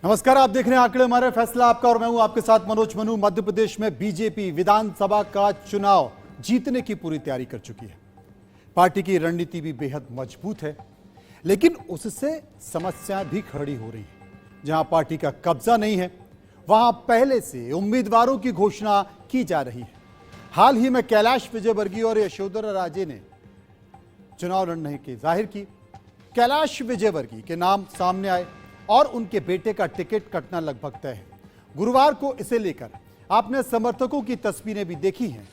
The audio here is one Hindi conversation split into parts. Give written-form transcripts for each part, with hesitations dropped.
नमस्कार, आप देख रहे हैं आंकड़े हमारे, फैसला आपका और मैं हूं आपके साथ मनोज मनु। मध्य प्रदेश में बीजेपी विधानसभा का चुनाव जीतने की पूरी तैयारी कर चुकी है। पार्टी की रणनीति भी बेहद मजबूत है, लेकिन उससे समस्याएं भी खड़ी हो रही हैं। जहां पार्टी का कब्जा नहीं है, वहां पहले से उम्मीदवारों की घोषणा की जा रही है। हाल ही में कैलाश विजयवर्गीय और यशोधरा राजे ने चुनाव लड़ने की जाहिर की। कैलाश विजयवर्गीय के नाम सामने आए और उनके बेटे का टिकट कटना लगभग तय है। गुरुवार को इसे लेकर आपने समर्थकों की तस्वीरें भी देखी हैं।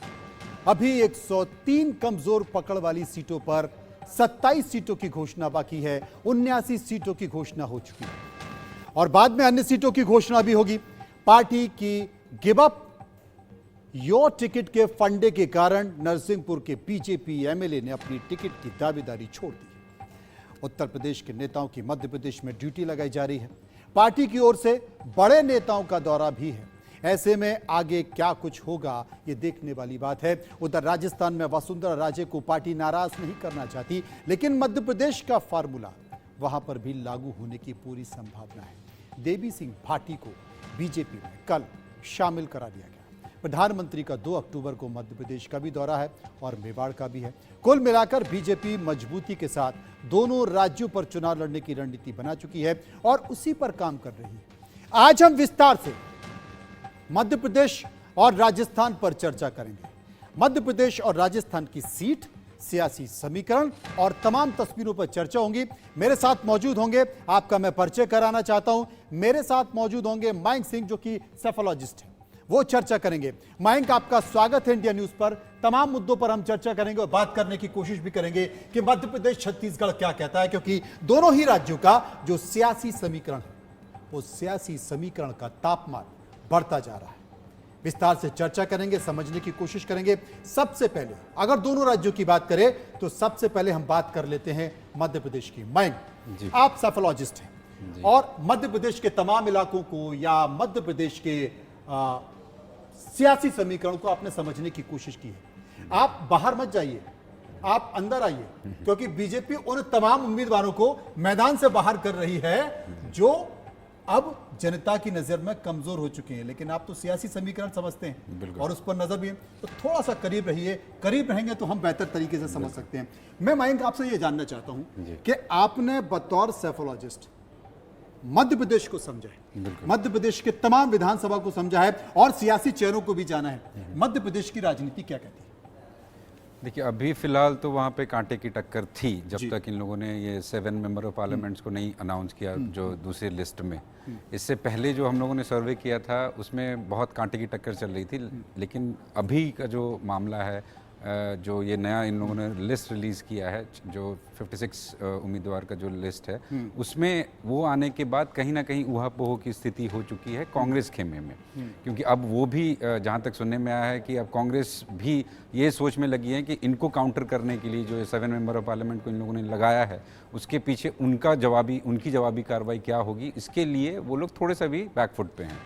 अभी 103 कमजोर पकड़ वाली सीटों पर 27 सीटों की घोषणा बाकी है। 79 सीटों की घोषणा हो चुकी है और बाद में अन्य सीटों की घोषणा भी होगी। पार्टी की गिव अप योर टिकट के फंडे के कारण नरसिंहपुर के बीजेपी एमएलए ने अपनी टिकट की दावेदारी छोड़ दी। उत्तर प्रदेश के नेताओं की मध्य प्रदेश में ड्यूटी लगाई जा रही है। पार्टी की ओर से बड़े नेताओं का दौरा भी है। ऐसे में आगे क्या कुछ होगा, ये देखने वाली बात है। उधर राजस्थान में वसुंधरा राजे को पार्टी नाराज नहीं करना चाहती, लेकिन मध्य प्रदेश का फार्मूला वहां पर भी लागू होने की पूरी संभावना है। देवी सिंह भाटी को बीजेपी में कल शामिल करा दिया गया। प्रधानमंत्री का 2 अक्टूबर को मध्य प्रदेश का भी दौरा है और मेवाड़ का भी है। कुल मिलाकर बीजेपी मजबूती के साथ दोनों राज्यों पर चुनाव लड़ने की रणनीति बना चुकी है और उसी पर काम कर रही है। आज हम विस्तार से मध्य प्रदेश और राजस्थान पर चर्चा करेंगे। मध्य प्रदेश और राजस्थान की सीट, सियासी समीकरण और तमाम तस्वीरों पर चर्चा होंगी। मेरे साथ मौजूद होंगे, आपका मैं परिचय कराना चाहता हूं। मेरे साथ मौजूद होंगे मयंक सिंह, जो कि सेफोलॉजिस्ट है, वो चर्चा करेंगे। मयंक, आपका स्वागत है इंडिया न्यूज पर। तमाम मुद्दों पर हम चर्चा करेंगे और बात करने की कोशिश भी करेंगे कि मध्य प्रदेश छत्तीसगढ़ क्या कहता है, क्योंकि दोनों ही राज्यों का जो सियासी समीकरण है, वो सियासी समीकरण का तापमान बढ़ता जा रहा है। विस्तार से चर्चा करेंगे, समझने की कोशिश करेंगे। सबसे पहले अगर दोनों राज्यों की बात करें तो सबसे पहले हम बात कर लेते हैं मध्य प्रदेश की। मयंक, आप सेफोलॉजिस्ट हैं और मध्य प्रदेश के तमाम इलाकों को या मध्य प्रदेश के सियासी समीकरण को आपने समझने की कोशिश की है। आप बाहर मत जाइए, आप अंदर आइए, क्योंकि बीजेपी उन तमाम उम्मीदवारों को मैदान से बाहर कर रही है जो अब जनता की नजर में कमजोर हो चुके हैं। लेकिन आप तो सियासी समीकरण समझते हैं और उस पर नजर भी है, तो थोड़ा सा करीब रहिए। करीब रहेंगे तो हम बेहतर तरीके से समझ सकते हैं। मैं मयंक आपसे ये जानना चाहता हूं कि आपने बतौर सेफोलॉजिस्ट मध्य प्रदेश को समझा है, मध्य प्रदेश के तमाम विधानसभा को समझा है और सियासी चेहरों को भी जाना है। मध्य प्रदेश की राजनीति क्या कहती है? देखिए, अभी फिलहाल तो वहाँ पे कांटे की टक्कर थी जब तक इन लोगों ने ये 7 मेंबर ऑफ पार्लियामेंट्स को नहीं अनाउंस किया, जो दूसरी लिस्ट में। इससे पहले जो हम लोगों ने सर्वे किया था उसमें बहुत कांटे की टक्कर चल रही थी। लेकिन अभी का जो मामला है, जो ये नया इन लोगों ने लिस्ट रिलीज़ किया है, जो 56 उम्मीदवार का जो लिस्ट है, उसमें वो आने के बाद कहीं ना कहीं ऊहापोह की स्थिति हो चुकी है कांग्रेस खेमे में। क्योंकि अब वो भी जहाँ तक सुनने में आया है कि अब कांग्रेस भी ये सोच में लगी है कि इनको काउंटर करने के लिए जो 7 मेंबर ऑफ पार्लियामेंट को इन लोगों ने लगाया है, उसके पीछे उनकी जवाबी कार्रवाई क्या होगी, इसके लिए वो लोग थोड़े सा भी बैकफुट पे हैं।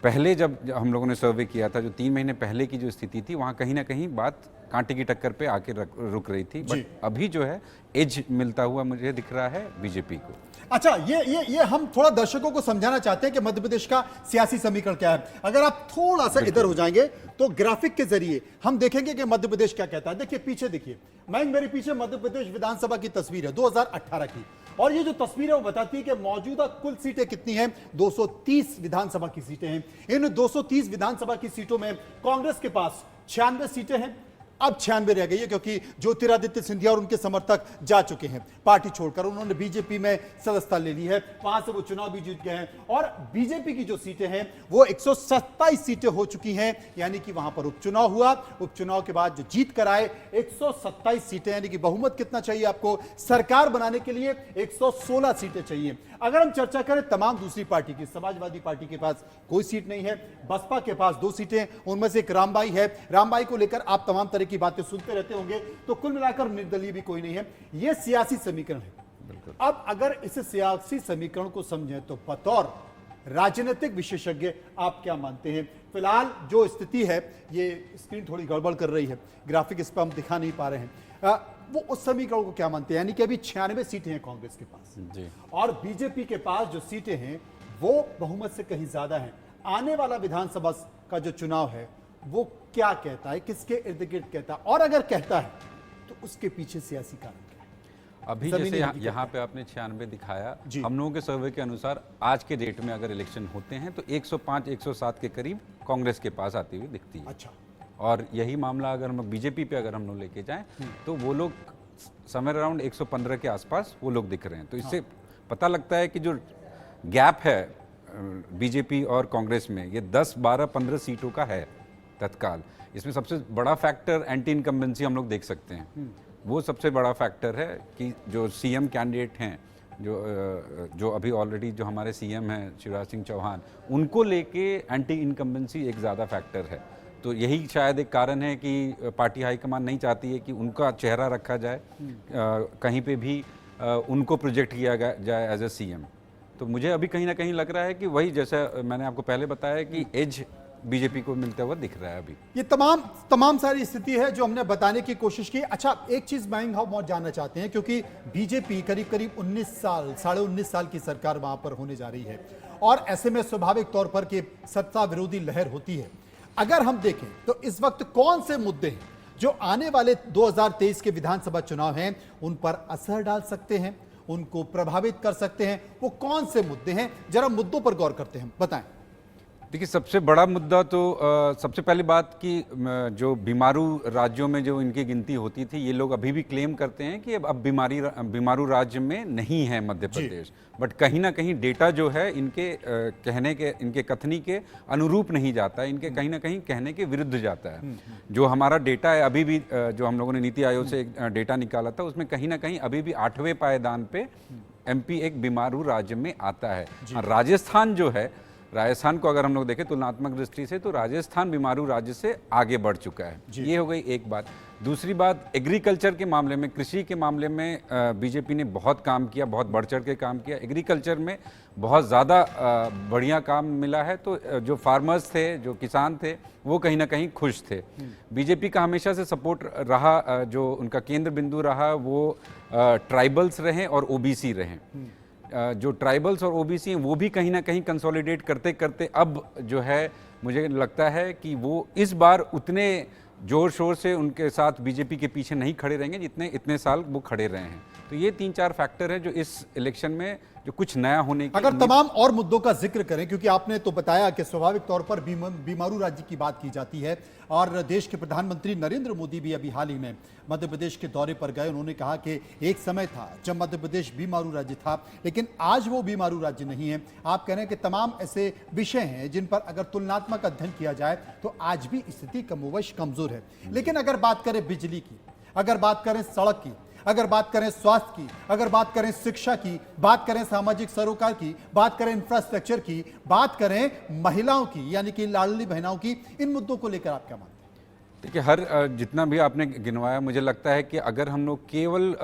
पहले जब हम लोगों ने सर्वे किया था, जो 3 महीने पहले की जो स्थिति थी, वहाँ कहीं ना कहीं बात कांटे की टक्कर पे आके रुक रही थी। बट अभी जो है एज मिलता हुआ मुझे दिख रहा है बीजेपी को। अच्छा, ये हम थोड़ा दर्शकों को समझाना चाहते हैं कि मध्य प्रदेश का सियासी समीकरण क्या है। अगर आप थोड़ा सा इधर हो जाएंगे तो ग्राफिक के जरिए हम देखेंगे कि मध्य प्रदेश क्या कहता है। देखिए पीछे, देखिए मयंक, मेरे पीछे मध्य प्रदेश विधानसभा की तस्वीर है 2018 की, और ये जो तस्वीर है वो बताती है कि मौजूदा कुल सीटें कितनी हैं। 230 विधानसभा की सीटें हैं। इन 230 विधानसभा की सीटों में कांग्रेस के पास 96 सीटें हैं। अब 96 रह गई है, क्योंकि ज्योतिरादित्य सिंधिया और उनके समर्थक जा चुके हैं पार्टी छोड़कर। उन्होंने बीजेपी में सदस्यता ले ली है, वहां से वो चुनाव भी जीत गए हैं। और बीजेपी की जो सीटें हैं वो 127 सीटें हो चुकी हैं, यानी कि वहां पर उपचुनाव हुआ। उपचुनाव के बाद जो जीत कर आए 127 सीटें, यानी कि बहुमत कितना चाहिए आपको सरकार बनाने के लिए? 116 सीटें चाहिए। अगर हम चर्चा करें तमाम दूसरी पार्टी की, समाजवादी पार्टी के पास कोई सीट नहीं है, बसपा के पास 2 सीटें, उनमें से एक रामबाई है। रामबाई को लेकर आप तमाम तरह की बातें सुनते रहते होंगे, तो कुल मिलाकर निर्दलीय भी कोई नहीं है। यह सियासी समीकरण है। अब अगर इस सियासी समीकरण को समझें तो बतौर राजनीतिक विशेषज्ञ आप क्या मानते हैं? फिलहाल जो स्थिति है, ये स्क्रीन थोड़ी गड़बड़ कर रही है, ग्राफिक इस पर हम दिखा नहीं पा रहे हैं, वो उस समीकरण को क्या मानते हैं? यानी कि अभी 96 सीटें हैं कांग्रेस के पास जी, और बीजेपी के पास जो सीटें हैं वो बहुमत से कहीं ज्यादा है। आने वाला विधानसभा का जो चुनाव है वो क्या कहता है, किसके इर्द गिर्द कहता है, और अगर कहता है तो उसके पीछे सियासी कारण क्या है? अभी जमीनी जैसे हकीकत यहाँ पे आपने 96 दिखाया, जी। हम लोगों के सर्वे के अनुसार आज के डेट में अगर इलेक्शन होते हैं तो 105-107 के करीब कांग्रेस के पास आती हुई दिखती है। अच्छा, और यही मामला अगर हम बीजेपी पे अगर हम लोग लेके जाएं तो वो लोग समवेयर अराउंड 115 के आसपास वो लोग दिख रहे हैं। तो इससे पता लगता है कि जो गैप है बीजेपी और कांग्रेस में, ये 10, 12, 15 सीटों का है तत्काल। इसमें सबसे बड़ा फैक्टर एंटी इनकम्बेंसी हम लोग देख सकते हैं। वो सबसे बड़ा फैक्टर है कि जो सीएम कैंडिडेट हैं, जो अभी ऑलरेडी जो हमारे सीएम हैं शिवराज सिंह चौहान, उनको लेके एंटी इनकम्बेंसी एक ज़्यादा फैक्टर है। तो यही शायद एक कारण है कि पार्टी हाईकमान नहीं चाहती है कि उनका चेहरा रखा जाए कहीं पे भी, उनको प्रोजेक्ट किया जाए एज ए सीएम। तो मुझे अभी कहीं ना कहीं लग रहा है कि वही, जैसा मैंने आपको पहले बताया, कि एज बीजेपी को मिलता हुआ दिख रहा है अभी। ये तमाम सारी स्थिति है जो हमने बताने की कोशिश की। अच्छा, एक चीज मयंक हम और जानना चाहते हैं, क्योंकि बीजेपी करीब 19 साल, 19.5 साल की सरकार वहां पर होने जा रही है, और ऐसे में स्वाभाविक तौर पर कि सत्ता विरोधी लहर होती है। अगर हम देखें तो इस वक्त कौन से मुद्दे हैं जो आने वाले 2023 के विधानसभा चुनाव हैं उन पर असर डाल सकते हैं, उनको प्रभावित कर सकते हैं? वो कौन से मुद्दे हैं, जरा मुद्दों पर गौर करते हैं, बताएं। देखिए, सबसे बड़ा मुद्दा तो सबसे पहली बात कि जो बीमारू राज्यों में जो इनकी गिनती होती थी, ये लोग अभी भी क्लेम करते हैं कि अब बीमारू राज्य में नहीं है मध्य प्रदेश। बट कहीं ना कहीं डेटा जो है इनके इनके कथनी के अनुरूप नहीं जाता है, इनके कहीं ना कहीं कहने के विरुद्ध जाता है। जो हमारा डेटा है अभी भी, जो हम लोगों ने नीति आयोग से एक डेटा निकाला था, उसमें कहीं ना कहीं अभी भी 8वें पायदान पे एमपी एक बीमारू राज्य में आता है। राजस्थान जो है, राजस्थान को अगर हम लोग देखें तुलनात्मक दृष्टि से, तो राजस्थान बीमारू राज्य से आगे बढ़ चुका है। ये हो गई एक बात। दूसरी बात, एग्रीकल्चर के मामले में, कृषि के मामले में बीजेपी ने बहुत काम किया, बहुत बढ़ चढ़ के काम किया। एग्रीकल्चर में बहुत ज़्यादा बढ़िया काम मिला है। तो जो फार्मर्स थे, जो किसान थे, वो कहीं ना कहीं खुश थे। बीजेपी का हमेशा से सपोर्ट रहा, जो उनका केंद्र बिंदु रहा, वो ट्राइबल्स रहे और ओबीसी रहे। जो ट्राइबल्स और ओबीसी हैं वो भी कहीं ना कहीं कंसोलिडेट करते करते अब जो है, मुझे लगता है कि वो इस बार उतने जोर शोर से उनके साथ बीजेपी के पीछे नहीं खड़े रहेंगे जितने इतने साल वो खड़े रहे हैं। तो ये 3-4 फैक्टर है जो इस इलेक्शन में जो कुछ नया होने की। अगर तमाम और मुद्दों का जिक्र करें, क्योंकि आपने तो बताया कि स्वाभाविक तौर पर बीमारू राज्य की बात की जाती है, और देश के प्रधानमंत्री नरेंद्र मोदी भी अभी हाल ही में मध्य प्रदेश के दौरे पर गए। उन्होंने कहा कि एक समय था जब मध्य प्रदेश बीमारू राज्य था, लेकिन आज वो बीमारू राज्य नहीं है। आप कह रहे हैं कि तमाम ऐसे विषय हैं जिन पर अगर तुलनात्मक अध्ययन किया जाए तो आज भी स्थिति कमोबश कमजोर है। लेकिन अगर बात करें बिजली की, अगर बात करें सड़क की, अगर बात करें स्वास्थ्य की, अगर बात करें शिक्षा की, बात करें सामाजिक सरोकार की, बात करें इंफ्रास्ट्रक्चर की, बात करें महिलाओं की, यानी कि लाडली बहनों की, इन मुद्दों को लेकर आप क्या मानते हैं? देखिए, हर जितना भी आपने गिनवाया, मुझे लगता है कि अगर हम लोग केवल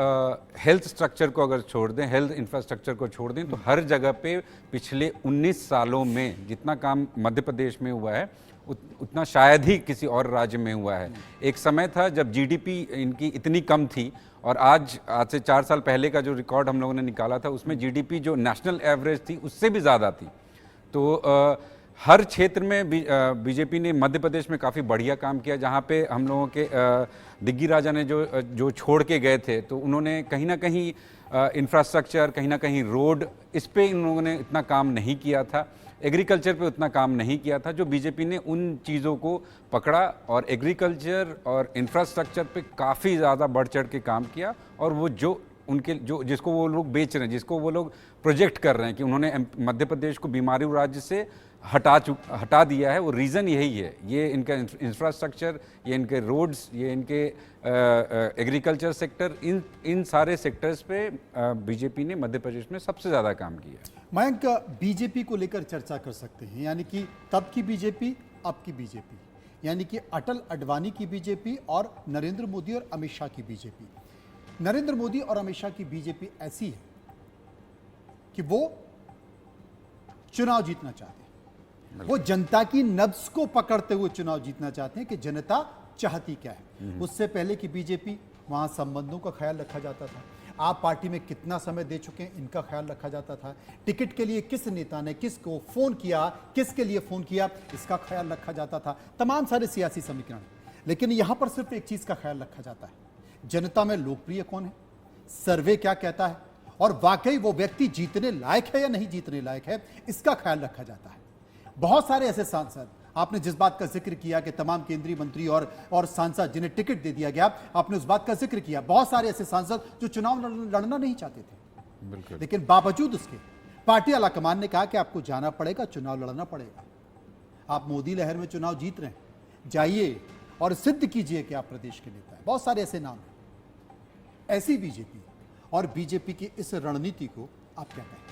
हेल्थ स्ट्रक्चर को अगर छोड़ दें, हेल्थ इंफ्रास्ट्रक्चर को छोड़ दें, तो हर जगह पे पिछले 19 सालों में जितना काम मध्य प्रदेश में हुआ है उतना शायद ही किसी और राज्य में हुआ है। एक समय था जब जीडीपी इनकी इतनी कम थी, और आज से 4 साल पहले का जो रिकॉर्ड हम लोगों ने निकाला था उसमें जीडीपी जो नेशनल एवरेज थी उससे भी ज़्यादा थी। तो हर क्षेत्र में बीजेपी ने मध्य प्रदेश में काफ़ी बढ़िया काम किया। जहाँ पे हम लोगों के दिग्गी राजा ने जो छोड़ के गए थे, तो उन्होंने कहीं ना कहीं इंफ्रास्ट्रक्चर, कहीं ना कहीं रोड, इस पे इन लोगों ने इतना काम नहीं किया था। एग्रीकल्चर पे उतना काम नहीं किया था। जो बीजेपी ने उन चीज़ों को पकड़ा और एग्रीकल्चर और इंफ्रास्ट्रक्चर पे काफ़ी ज़्यादा बढ़ चढ़ के काम किया। और वो जिसको वो लोग बेच रहे हैं, जिसको वो लोग प्रोजेक्ट कर रहे हैं कि उन्होंने मध्य प्रदेश को बीमारू राज्य से हटा दिया है, वो रीज़न यही है। ये इनका इंफ्रास्ट्रक्चर, ये इनके रोड्स, ये इनके एग्रीकल्चर सेक्टर, इन सारे सेक्टर्स पे बीजेपी ने मध्य प्रदेश में सबसे ज़्यादा काम किया। मयंक, बीजेपी को लेकर चर्चा कर सकते हैं, यानी कि तब की बीजेपी, अब की बीजेपी, यानी कि अटल अडवाणी की बीजेपी और नरेंद्र मोदी और अमित शाह की बीजेपी। नरेंद्र मोदी और अमित शाह की बीजेपी ऐसी है कि वो चुनाव जीतना चाहते हैं, वो जनता की नब्ज को पकड़ते हुए चुनाव जीतना चाहते हैं कि जनता चाहती क्या है। उससे पहले की बीजेपी, वहां संबंधों का ख्याल रखा जाता था। आप पार्टी में कितना समय दे चुके हैं, इनका ख्याल रखा जाता था। टिकट के लिए किस नेता ने किसको फोन किया, किसके लिए फोन किया, इसका ख्याल रखा जाता था। तमाम सारे सियासी समीकरण, लेकिन यहां पर सिर्फ एक चीज का ख्याल रखा जाता है, जनता में लोकप्रिय कौन है, सर्वे क्या कहता है, और वाकई वो व्यक्ति जीतने लायक है या नहीं जीतने लायक है, इसका ख्याल रखा जाता है। बहुत सारे ऐसे सांसद, आपने जिस बात का जिक्र किया कि तमाम केंद्रीय मंत्री और सांसद जिन्हें टिकट दे दिया गया, आपने उस बात का जिक्र किया, बहुत सारे ऐसे सांसद जो चुनाव लड़ना नहीं चाहते थे, बिल्कुल। लेकिन बावजूद उसके पार्टी आलाकमान ने कहा कि आपको जाना पड़ेगा, चुनाव लड़ना पड़ेगा। आप मोदी लहर में चुनाव जीत रहे हैं, जाइए और सिद्ध कीजिए कि आप प्रदेश के नेता हैं। बहुत सारे ऐसे नाम हैं। ऐसी बीजेपी और बीजेपी की इस रणनीति को आप क्या कहें?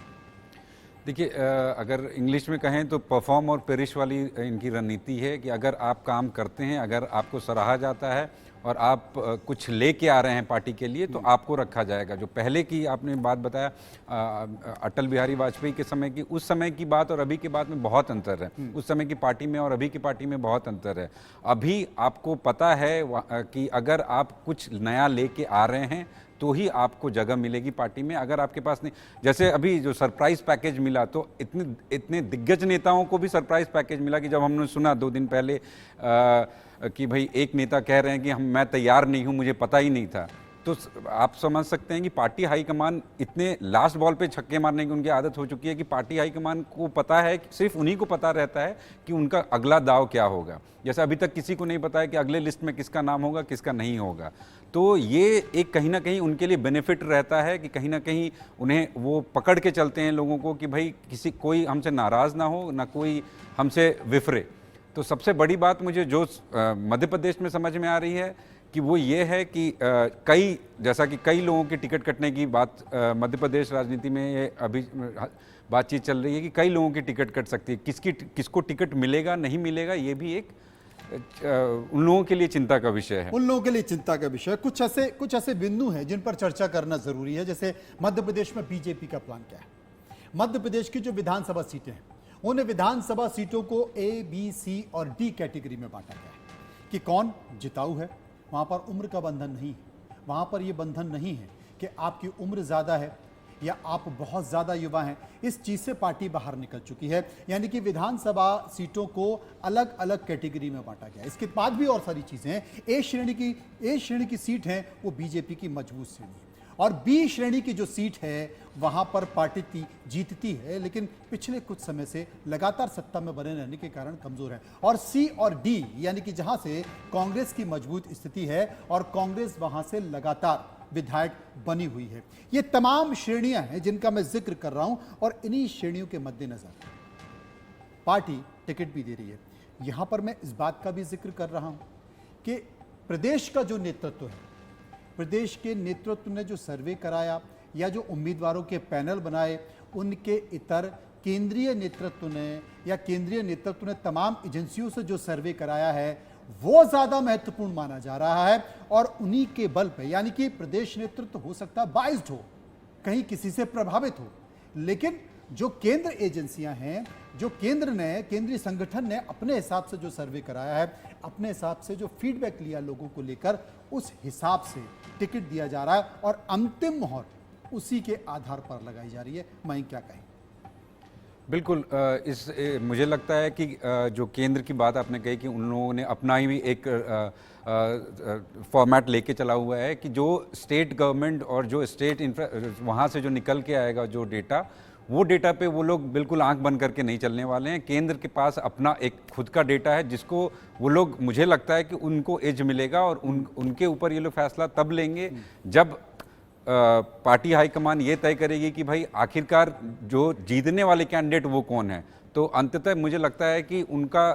देखिए, अगर इंग्लिश में कहें तो परफॉर्म और पेरिश वाली इनकी रणनीति है कि अगर आप काम करते हैं, अगर आपको सराहा जाता है और आप कुछ लेके आ रहे हैं पार्टी के लिए, तो आपको रखा जाएगा। जो पहले की आपने बात बताया अटल बिहारी वाजपेयी के समय की, उस समय की बात और अभी की बात में बहुत अंतर है। उस समय की पार्टी में और अभी की पार्टी में बहुत अंतर है। अभी आपको पता है कि अगर आप कुछ नया लेके आ रहे हैं तो ही आपको जगह मिलेगी पार्टी में। अगर आपके पास नहीं, जैसे अभी जो सरप्राइज पैकेज मिला, तो इतने दिग्गज नेताओं को भी सरप्राइज पैकेज मिला कि जब हमने सुना 2 दिन पहले कि भाई एक नेता कह रहे हैं कि मैं तैयार नहीं हूं, मुझे पता ही नहीं था, तो आप समझ सकते हैं कि पार्टी हाईकमान इतने लास्ट बॉल पे छक्के मारने की उनकी आदत हो चुकी है कि पार्टी हाईकमान को पता है, सिर्फ उन्हीं को पता रहता है कि उनका अगला दाव क्या होगा। जैसे अभी तक किसी को नहीं पता है कि अगले लिस्ट में किसका नाम होगा, किसका नहीं होगा। तो ये एक कहीं ना कहीं उनके लिए बेनिफिट रहता है कि कहीं ना कहीं उन्हें वो पकड़ के चलते हैं लोगों को कि भाई कोई हमसे नाराज़ ना हो, ना कोई हमसे विफरे। तो सबसे बड़ी बात मुझे जो मध्य प्रदेश में समझ में आ रही है कि वो ये है कि जैसा कि कई लोगों की टिकट कटने की बात मध्य प्रदेश राजनीति में ये अभी बातचीत चल रही है कि कई लोगों की टिकट कट सकती है। किसको टिकट मिलेगा नहीं मिलेगा, ये भी एक उन लोगों के लिए चिंता का विषय है। उन लोगों के लिए चिंता का विषय। कुछ ऐसे बिंदु हैं जिन पर चर्चा करना जरूरी है। जैसे मध्य प्रदेश में बीजेपी का प्लान क्या है। मध्य प्रदेश की जो विधानसभा सीटें हैं, उन विधानसभा सीटों को A, B, C और D कैटेगरी में बांटा गया है कि कौन जिताऊ है। वहां पर उम्र का बंधन नहीं है, वहां पर यह बंधन नहीं है कि आपकी उम्र ज्यादा है या आप बहुत ज्यादा युवा हैं। इस चीज से पार्टी बाहर निकल चुकी है, यानी कि विधानसभा सीटों को अलग अलग कैटेगरी में बांटा गया। इसके बाद भी और सारी चीजें हैं। ए श्रेणी की सीट है वो बीजेपी की मजबूत श्रेणी है, और बी श्रेणी की जो सीट है वहां पर पार्टी जीतती है, लेकिन पिछले कुछ समय से लगातार सत्ता में बने रहने के कारण कमजोर है। और सी और डी यानी कि जहां से कांग्रेस की मजबूत स्थिति है और कांग्रेस वहां से लगातार विधायक बनी हुई है। ये तमाम श्रेणियां हैं जिनका मैं जिक्र कर रहा हूं, और इन्हीं श्रेणियों के मद्देनजर पार्टी टिकट भी दे रही है। यहां पर मैं इस बात का भी जिक्र कर रहा हूं कि प्रदेश का जो नेतृत्व है, प्रदेश के नेतृत्व ने जो सर्वे कराया या जो उम्मीदवारों के पैनल बनाए, उनके इतर केंद्रीय नेतृत्व ने तमाम एजेंसियों से जो सर्वे कराया है वो ज्यादा महत्वपूर्ण माना जा रहा है। और उन्हीं के बल पे, यानी कि प्रदेश नेतृत्व हो सकता है बाइस्ड हो, कहीं किसी से प्रभावित हो, लेकिन जो केंद्र एजेंसियां हैं, जो केंद्रीय संगठन ने अपने हिसाब से जो सर्वे कराया है, अपने हिसाब से जो फीडबैक लिया लोगों को लेकर, उस हिसाब से टिकट दिया जा रहा है और अंतिम मोहर उसी के आधार पर लगाई जा रही है। मैं क्या कहें? बिल्कुल, मुझे लगता है कि जो केंद्र की बात आपने कही कि उन लोगों ने अपना ही एक फॉर्मेट लेके चला हुआ है कि जो स्टेट गवर्नमेंट और जो स्टेट वहाँ से जो निकल के आएगा जो डेटा, वो डेटा पे वो लोग बिल्कुल आंख बंद करके नहीं चलने वाले हैं। केंद्र के पास अपना एक खुद का डेटा है जिसको वो लोग, मुझे लगता है कि उनको एज मिलेगा और उनके ऊपर ये लोग फैसला तब लेंगे जब पार्टी हाईकमान ये तय करेगी कि भाई आखिरकार जो जीतने वाले कैंडिडेट वो कौन है। तो अंततः मुझे लगता है कि उनका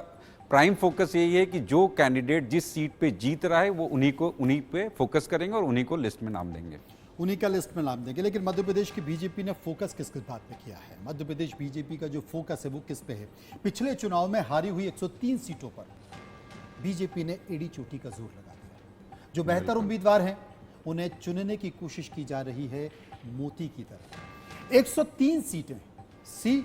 प्राइम फोकस यही है कि जो कैंडिडेट जिस सीट पे जीत रहा है वो उन्हीं पे फोकस करेंगे और उन्हीं को लिस्ट में नाम देंगे, उन्हीं का लिस्ट में नाम देंगे। लेकिन मध्य प्रदेश की बीजेपी ने फोकस किस बात पे किया है? मध्य प्रदेश बीजेपी का जो फोकस है वो किस पे है? पिछले चुनाव में हारी हुई 103 सीटों पर बीजेपी ने एड़ी चोटी का जोर लगा दिया। जो बेहतर उम्मीदवार हैं उन्हें चुनने की कोशिश की जा रही है मोती की तरह। 103 सीटें सी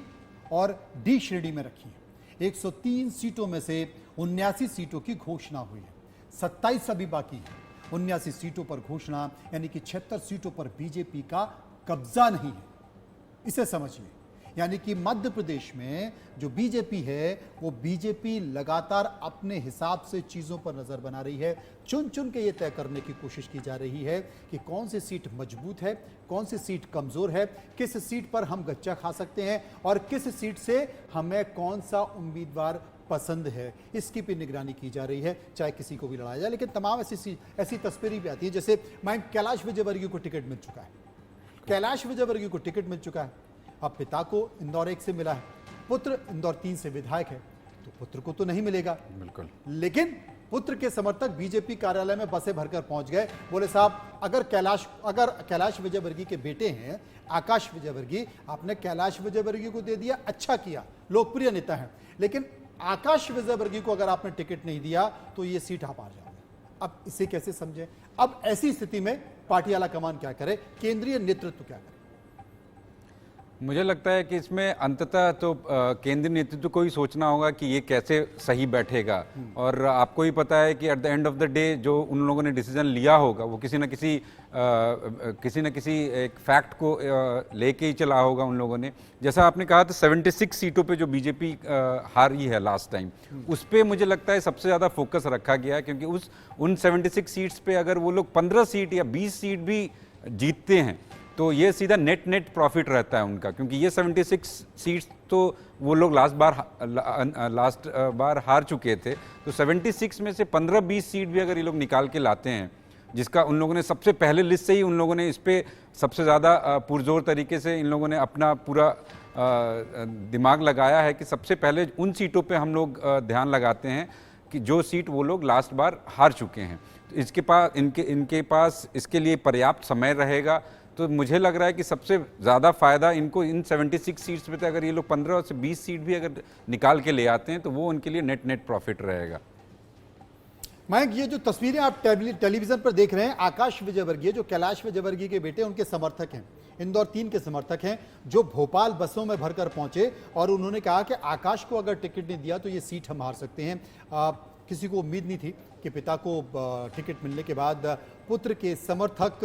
और डी श्रेणी में रखी हैं। 103 सीटों में से 79 सीटों की घोषणा हुई है, 27 अभी बाकी है। 79 सीटों पर घोषणा, यानी कि 76 सीटों पर बीजेपी का कब्जा नहीं है। इसे समझिए, यानी कि मध्य प्रदेश में जो बीजेपी है वो बीजेपी लगातार अपने हिसाब से चीजों पर नजर बना रही है। चुन चुन के ये तय करने की कोशिश की जा रही है कि कौन सी सीट मजबूत है, कौन सी सीट कमजोर है, किस सीट पर हम गच्चा खा सकते हैं और किस सीट से हमें कौन सा उम्मीदवार पसंद है, इसकी भी निगरानी की जा रही है, चाहे किसी को भी लड़ाया जाए। लेकिन तमाम ऐसी तस्वीरें भी आती है, जैसे माइंड कैलाश विजयवर्गीय को टिकट मिल चुका है, कैलाश विजयवर्गीय को टिकट मिल चुका है। अब पिता को इंदौर 1 से मिला है, पुत्र इंदौर 3 से विधायक है, तो पुत्र को तो नहीं मिलेगा। बिल्कुल। लेकिन पुत्र के समर्थक बीजेपी कार्यालय में बसें भरकर पहुंच गए। बोले साहब, अगर कैलाश विजयवर्गीय के बेटे हैं आकाश विजयवर्गीय, आपने कैलाश विजयवर्गीय को दे दिया, अच्छा किया, लोकप्रिय नेता है, लेकिन आकाश विजयवर्गीय को अगर आपने टिकट नहीं दिया तो ये सीट आप हार जाओगे। अब इसे कैसे समझें? अब ऐसी स्थिति में पार्टी आला कमान क्या करे, केंद्रीय नेतृत्व क्या करे? मुझे लगता है कि इसमें अंततः तो केंद्रीय नेतृत्व को ही सोचना होगा कि ये कैसे सही बैठेगा। और आपको ही पता है कि at the end of the day जो उन लोगों ने डिसीजन लिया होगा वो किसी न किसी एक फैक्ट को लेके ही चला होगा उन लोगों ने। जैसा आपने कहा था 76 सीटों पे जो बीजेपी हारी है लास्ट टाइम, उस पे मुझे लगता है सबसे ज़्यादा फोकस रखा गया है, क्योंकि उन 76 सीट्स पे अगर वो लोग 15 सीट या 20 सीट भी जीतते हैं तो ये सीधा नेट प्रॉफिट रहता है उनका, क्योंकि ये 76 सीट्स तो वो लोग लास्ट बार हार चुके थे। तो 76 में से 15-20 सीट भी अगर ये लोग निकाल के लाते हैं, जिसका उन लोगों ने सबसे पहले लिस्ट से ही उन लोगों ने इस पे सबसे ज़्यादा पुरजोर तरीके से इन लोगों ने अपना पूरा दिमाग लगाया है कि सबसे पहले उन सीटों पे हम लोग ध्यान लगाते हैं कि जो सीट वो लोग लास्ट बार हार चुके हैं। तो इनके पास इसके लिए पर्याप्त समय रहेगा। तो मुझे लग रहा है कि सबसे ज़्यादा फायदा इनको इन 76 सीट्स पे, अगर ये लोग 15 से 20 सीट भी अगर निकाल के ले आते हैं तो वो उनके लिए नेट प्रॉफिट रहेगा। मयंक, ये जो तस्वीरें आप टेलीविजन पर देख रहे हैं, आकाश विजयवर्गीय जो कैलाश विजयवर्गीय के बेटे, उनके समर्थक हैं, इंदौर 3 के समर्थक हैं, जो भोपाल बसों में भरकर पहुंचे और उन्होंने कहा कि आकाश को अगर टिकट नहीं दिया तो ये सीट हम हार सकते हैं। किसी को उम्मीद नहीं थी कि पिता को टिकट मिलने के बाद पुत्र के समर्थक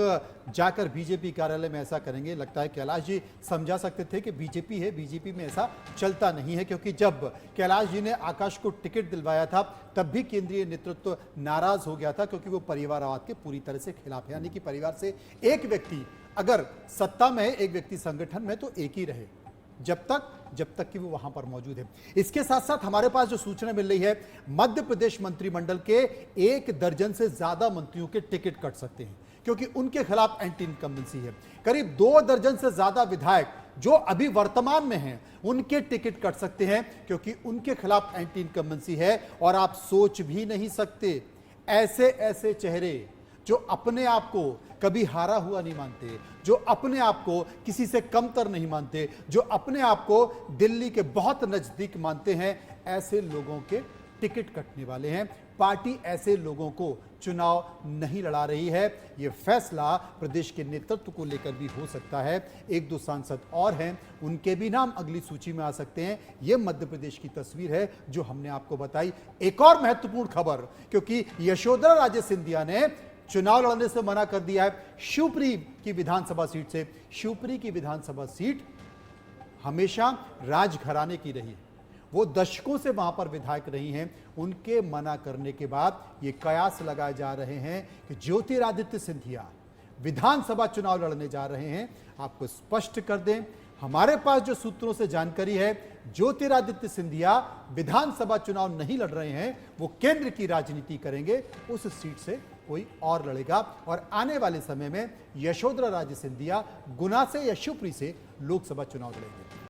जाकर बीजेपी कार्यालय में ऐसा करेंगे। लगता है कैलाश जी समझा सकते थे कि बीजेपी है, बीजेपी में ऐसा चलता नहीं है, क्योंकि जब कैलाश जी ने आकाश को टिकट दिलवाया था तब भी केंद्रीय नेतृत्व नाराज हो गया था, क्योंकि वो परिवारवाद के पूरी तरह से खिलाफ है। यानी कि परिवार से एक व्यक्ति अगर सत्ता में है, एक व्यक्ति संगठन में, तो एक ही रहे जब तक कि वो वहां पर मौजूद है। इसके साथ साथ हमारे पास जो सूचना मिल रही है, मध्य प्रदेश मंत्रिमंडल के 1 दर्जन से ज्यादा मंत्रियों के टिकट कट सकते हैं, क्योंकि उनके खिलाफ एंटी इनकम्बेंसी है। करीब 2 दर्जन से ज्यादा विधायक जो अभी वर्तमान में हैं, उनके टिकट कट सकते हैं, क्योंकि उनके खिलाफ एंटी इनकम्बेंसी है। और आप सोच भी नहीं सकते, ऐसे चेहरे जो अपने आप को कभी हारा हुआ नहीं मानते, जो अपने आप को किसी से कमतर नहीं मानते, जो अपने आप को दिल्ली के बहुत नजदीक मानते हैं, ऐसे लोगों के टिकट कटने वाले हैं। पार्टी ऐसे लोगों को चुनाव नहीं लड़ा रही है। ये फैसला प्रदेश के नेतृत्व को लेकर भी हो सकता है। 1-2 सांसद और हैं, उनके भी नाम अगली सूची में आ सकते हैं। ये मध्य प्रदेश की तस्वीर है जो हमने आपको बताई। एक और महत्वपूर्ण खबर, क्योंकि यशोधरा राजे सिंधिया ने चुनाव लड़ने से मना कर दिया है शिवपुरी की विधानसभा सीट से। शिवपुरी की विधानसभा सीट हमेशा राजघराने की रही है, वो दशकों से वहां पर विधायक रही हैं। उनके मना करने के बाद ये कयास लगाए जा रहे हैं कि ज्योतिरादित्य सिंधिया विधानसभा चुनाव लड़ने जा रहे हैं। आपको स्पष्ट कर दें, हमारे पास जो सूत्रों से जानकारी है, ज्योतिरादित्य सिंधिया विधानसभा चुनाव नहीं लड़ रहे हैं, वो केंद्र की राजनीति करेंगे। उस सीट से कोई और लड़ेगा और आने वाले समय में यशोधरा राजे सिंधिया गुना से या शिवपुरी से लोकसभा चुनाव लड़ेंगे।